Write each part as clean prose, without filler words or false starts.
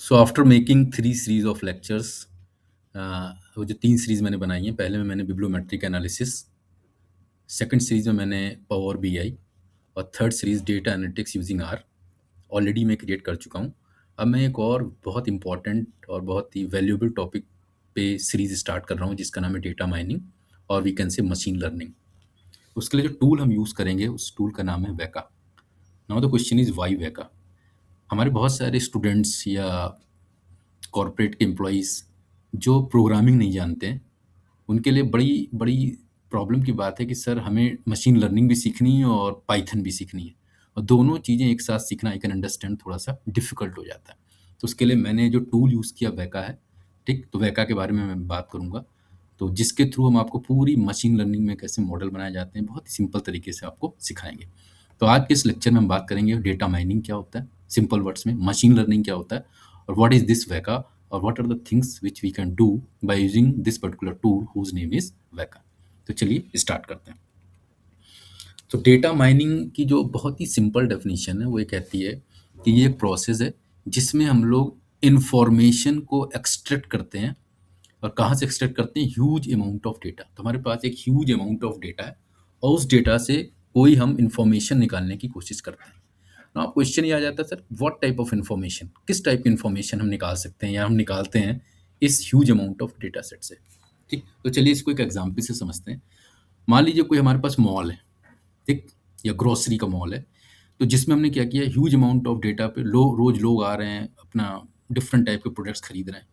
So after making 3 series of lectures वो जो 3 series मैंने बनाई हैं, पहले में मैंने बिब्लियोमेट्रिक एनालिसिस, सेकंड सीरीज़ में मैंने पावर बीआई और third series data analytics using R already मैं क्रिएट कर चुका हूँ। अब मैं एक और बहुत इम्पोर्टेंट और बहुत ही वैल्यूएबल टॉपिक पे सीरीज़ स्टार्ट कर रहा हूँ जिसका नाम है डेटा माइनिंग और we can say machine learning. उसके लिए जो टूल हम यूज़ करेंगे उस टूल का नाम है Weka. Now the question is why Weka? हमारे बहुत सारे स्टूडेंट्स या कॉर्पोरेट के एम्प्लॉइज़ जो प्रोग्रामिंग नहीं जानते हैं, उनके लिए बड़ी बड़ी प्रॉब्लम की बात है कि सर हमें मशीन लर्निंग भी सीखनी है और पाइथन भी सीखनी है और दोनों चीज़ें एक साथ सीखना आई कैन अंडरस्टैंड थोड़ा-सा डिफ़िकल्ट हो जाता है। तो उसके लिए मैंने जो टूल यूज़ किया वेका है, ठीक? तो वेका के बारे में मैं बात करूँगा। तो जिसके थ्रू हम आपको पूरी मशीन लर्निंग में कैसे मॉडल बनाए जाते हैं, बहुत ही सिंपल तरीके से आपको सिखाएँगे। तो आज के इस लेक्चर में हम बात करेंगे डेटा माइनिंग क्या होता है, सिंपल वर्ड्स में मशीन लर्निंग क्या होता है और व्हाट इज़ दिस वेका और what are the things which we can do by using this particular tool whose name is Weka. तो चलिए स्टार्ट करते हैं। तो डेटा माइनिंग की जो बहुत ही सिंपल डेफिनेशन है वो ये कहती है कि ये एक प्रोसेस है जिसमें हम लोग इंफॉर्मेशन को एक्सट्रैक्ट करते हैं और कहाँ से एक्सट्रैक्ट करते हैं, ह्यूज अमाउंट ऑफ डेटा। तो हमारे पास एक ह्यूज अमाउंट ऑफ डेटा है और उस डेटा से कोई हम इंफॉर्मेशन निकालने की कोशिश करते हैं। ना क्वेश्चन ये आ जाता है sir what type of information, किस टाइप की इंफॉर्मेशन हम निकाल सकते हैं या हम निकालते हैं इस huge amount of data set से। ठीक, तो चलिए इसको एक एग्जाम्पल से समझते हैं। मान लीजिए कोई हमारे पास मॉल है, ठीक, या ग्रोसरी का मॉल है, तो जिसमें हमने क्या किया, ह्यूज अमाउंट ऑफ डेटा पे रोज लोग आ रहे हैं, अपना डिफरेंट टाइप के प्रोडक्ट्स खरीद रहे हैं।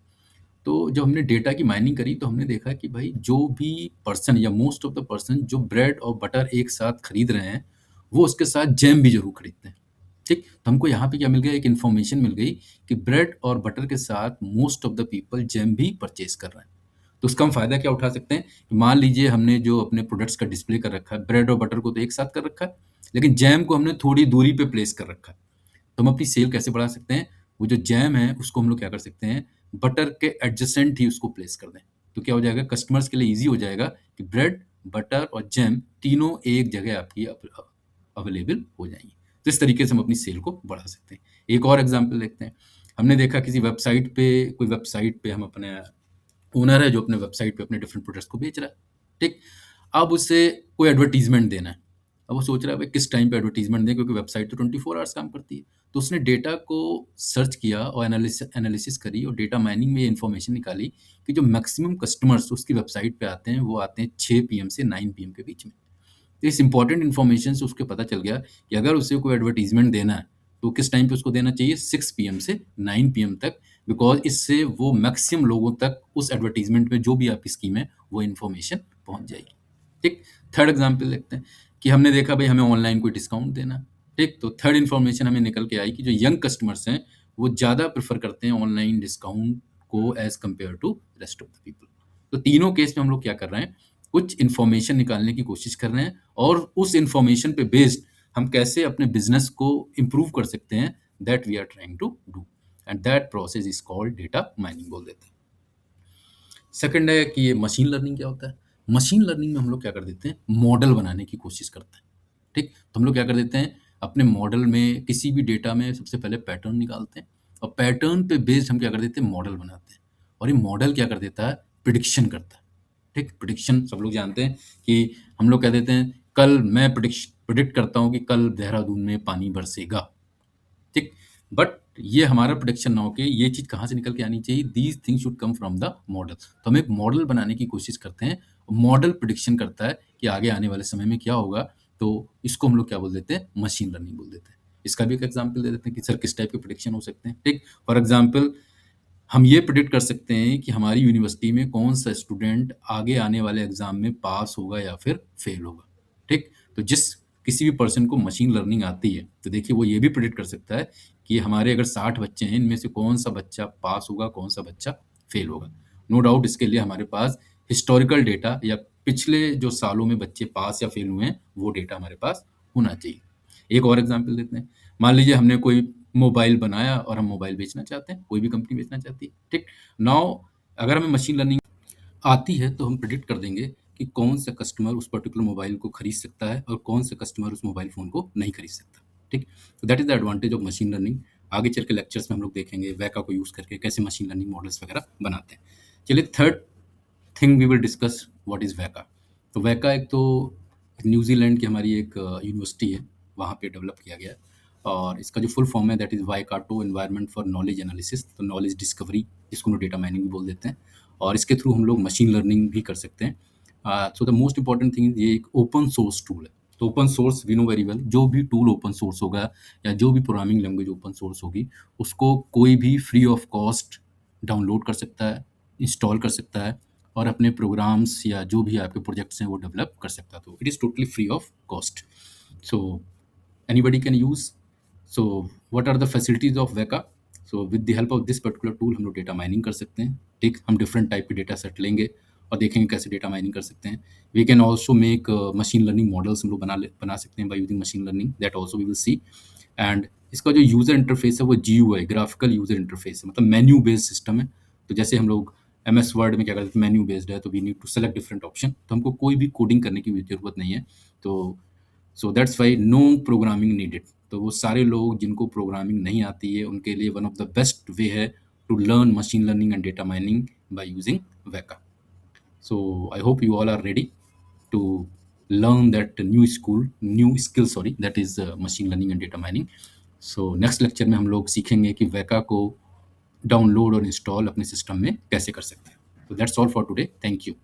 तो जब हमने डेटा की माइनिंग करी तो हमने देखा कि भाई जो भी पर्सन या मोस्ट ऑफ द पर्सन जो ब्रेड और बटर एक साथ खरीद रहे हैं, वो उसके साथ जैम भी ज़रूर खरीदते हैं। ठीक? तो हमको यहाँ पे क्या मिल गया, एक इन्फॉर्मेशन मिल गई कि ब्रेड और बटर के साथ most of the people jam भी परचेज़ कर रहे हैं। तो उसका हम फ़ायदा क्या उठा सकते हैं? मान लीजिए हमने जो अपने प्रोडक्ट्स का डिस्प्ले कर रखा है, ब्रेड और बटर को तो एक साथ कर रखा है, लेकिन जैम को हमने थोड़ी दूरी पे प्लेस कर रखा है। तो हम अपनी सेल कैसे बढ़ा सकते हैं? वो जो जैम है उसको हम लोग क्या कर सकते हैं, बटर के एडजेसेंट ही उसको प्लेस कर दें। तो क्या हो जाएगा, कस्टमर्स के लिए ईज़ी हो जाएगा कि ब्रेड, बटर और जैम तीनों एक जगह आपकी अवेलेबल हो जाएँगी। तो इस तरीके से हम अपनी सेल को बढ़ा सकते हैं। एक और एग्ज़ाम्पल देखते हैं। हमने देखा किसी वेबसाइट पे, कोई वेबसाइट पे हम अपने ओनर है जो अपने वेबसाइट पे अपने डिफरेंट प्रोडक्ट्स को बेच रहा है, ठीक? अब उसे कोई एडवर्टाइज़मेंट देना है। अब वो सोच रहा है भाई किस टाइम पे एडवर्टाइज़मेंट दें, क्योंकि वेबसाइट तो 24 आवर्स काम करती है। तो उसने डेटा को सर्च किया और एनालिसिस करी और डेटा माइनिंग में ये इन्फॉर्मेशन निकाली कि जो मैक्सिमम कस्टमर्स उसकी वेबसाइट पे आते हैं, वो आते हैं 6 पीएम से 9 पीएम के बीच में। तो इस इम्पोर्टेंट इन्फॉर्मेशन से उसको पता चल गया कि अगर उसे कोई एडवर्टाइज़मेंट देना है, तो किस टाइम पे उसको देना चाहिए, 6 पीएम से 9 पीएम तक, बिकॉज़ इससे वो मैक्सिमम लोगों तक उस एडवर्टाइज़मेंट में जो भी आपकी स्कीम है, वो इन्फॉर्मेशन पहुँच जाएगी। ठीक? थर्ड एग्ज़ाम्पल देखते हैं कि हमने देखा भई हमें ऑनलाइन कोई डिस्काउंट देना है, ठीक? तो थर्ड इन्फॉर्मेशन हमें निकल के आई कि जो यंग कस्टमर्स हैं, वो ज़्यादा प्रेफ़र करते हैं ऑनलाइन डिस्काउंट को as compared to rest of the people. तो तीनों केस में हम लोग क्या कर रहे हैं, कुछ इन्फॉर्मेशन निकालने की कोशिश कर रहे हैं और उस इन्फॉर्मेशन पे बेस्ड हम कैसे अपने बिज़नेस को इम्प्रूव कर सकते हैं, that we are trying to do and that process is called data mining बोल देते हैं। सेकंड है कि ये मशीन लर्निंग क्या होता है? मशीन लर्निंग में हम लोग क्या कर देते हैं, मॉडल बनाने की कोशिश करते हैं, ठीक? तो हम लोग क्या कर देते हैं, अपने मॉडल में किसी भी डेटा में सबसे पहले पैटर्न निकालते हैं और पैटर्न पे बेस्ड हम क्या कर देते हैं, मॉडल बनाते हैं और ये मॉडल क्या कर देता है, प्रिडिक्शन करता है, ठीक? प्रिडिक्शन सब लोग जानते हैं कि हम लोग कह देते हैं, कल मैं प्रिडिक्ट करता हूँ कि कल देहरादून में पानी बरसेगा, ठीक? बट ये हमारा प्रेडिक्शन ना हो के ये चीज़ कहाँ से निकल के आनी चाहिए, these things should come from the model. तो हम एक मॉडल बनाने की कोशिश करते हैं। मॉडल प्रेडिक्शन करता है कि आगे आने वाले समय में क्या होगा, तो इसको हम लोग क्या बोल देते हैं, मशीन लर्निंग बोल देते हैं। इसका भी एक एग्ज़ाम्पल दे देते हैं कि सर किस टाइप के प्रेडिक्शन हो सकते हैं, ठीक? फॉर एग्ज़ाम्पल हम ये प्रेडिक्ट कर सकते हैं कि हमारी यूनिवर्सिटी में कौन-सा स्टूडेंट आगे आने वाले एग्ज़ाम में पास होगा या फिर फेल होगा, ठीक? तो जिस किसी भी पर्सन को मशीन लर्निंग आती है, तो देखिए वो ये भी प्रेडिक्ट कर सकता है कि हमारे अगर 60 बच्चे हैं, इनमें से कौन-सा बच्चा पास होगा, कौन-सा बच्चा फेल होगा। नो डाउट इसके लिए हमारे पास हिस्टोरिकल डेटा या पिछले जो सालों में बच्चे पास या फेल हुए हैं, वो डेटा हमारे पास होना चाहिए। एक और एग्ज़ाम्पल देते हैं। मान लीजिए हमने कोई मोबाइल बनाया और हम मोबाइल बेचना चाहते हैं, कोई भी कंपनी बेचना चाहती है, ठीक? नाउ अगर हमें मशीन लर्निंग आती है तो हम प्रेडिक्ट कर देंगे कि कौन सा कस्टमर उस पर्टिकुलर मोबाइल को खरीद सकता है और कौन सा कस्टमर उस मोबाइल फ़ोन को नहीं खरीद सकता, ठीक? तो that is the advantage of machine learning. आगे चल के लेक्चर्स में हम लोग देखेंगे वैका को यूज़ करके कैसे मशीन लर्निंग मॉडल्स वगैरह बनाते हैं। चलिए third thing we will discuss what is Weka. तो वैका एक तो न्यूज़ीलैंड की हमारी एक यूनिवर्सिटी है, वहाँ पे डेवलप किया गया है और इसका जो फुल फॉर्म है that is Waikato environment for knowledge analysis, तो नॉलेज डिस्कवरी जिसको हम लोग डेटा माइनिंग भी बोल देते हैं और इसके थ्रू हम लोग मशीन लर्निंग भी कर सकते हैं। So the most important thing ये एक ओपन सोर्स टूल है। तो open source we know very well, जो भी टूल ओपन सोर्स होगा या जो भी प्रोग्रामिंग लैंग्वेज ओपन सोर्स होगी, उसको कोई भी फ्री ऑफ कॉस्ट डाउनलोड कर सकता है, इंस्टॉल कर सकता है और अपने प्रोग्राम्स या जो भी आपके प्रोजेक्ट्स हैं वो डेवलप कर सकता है। तो it is totally free of cost, so anybody can use. So what are the facilities of Weka? So with the help of this particular tool हम लोग डेटा माइनिंग कर सकते हैं। ठीक, हम डिफरेंट टाइप के डेटा सेट लेंगे और देखेंगे कैसे डेटा माइनिंग कर सकते हैं। We can also make machine learning models हम लोग बना सकते हैं by using machine learning, that also we will see. And इसका जो यूज़र इंटरफेस है वो GUI ग्राफिकल यूज़र इंटरफेस है, मतलब मेन्यू बेस्ड सिस्टम है। तो जैसे हम लोग MS वर्ड में क्या करते हैं, मेन्यू बेस्ड है तो we need to select different option, तो हमको कोई भी कोडिंग करने की ज़रूरत नहीं है। तो so that's why no programming needed. तो वो सारे लोग जिनको प्रोग्रामिंग नहीं आती है उनके लिए one of the best way है to learn machine learning and data mining by using Weka. So I hope you all are ready to learn that new skill, sorry, that is machine learning and data mining. So next lecture में हम लोग सीखेंगे कि Weka को download और install अपने system में कैसे कर सकते हैं। So that's all for today. Thank you.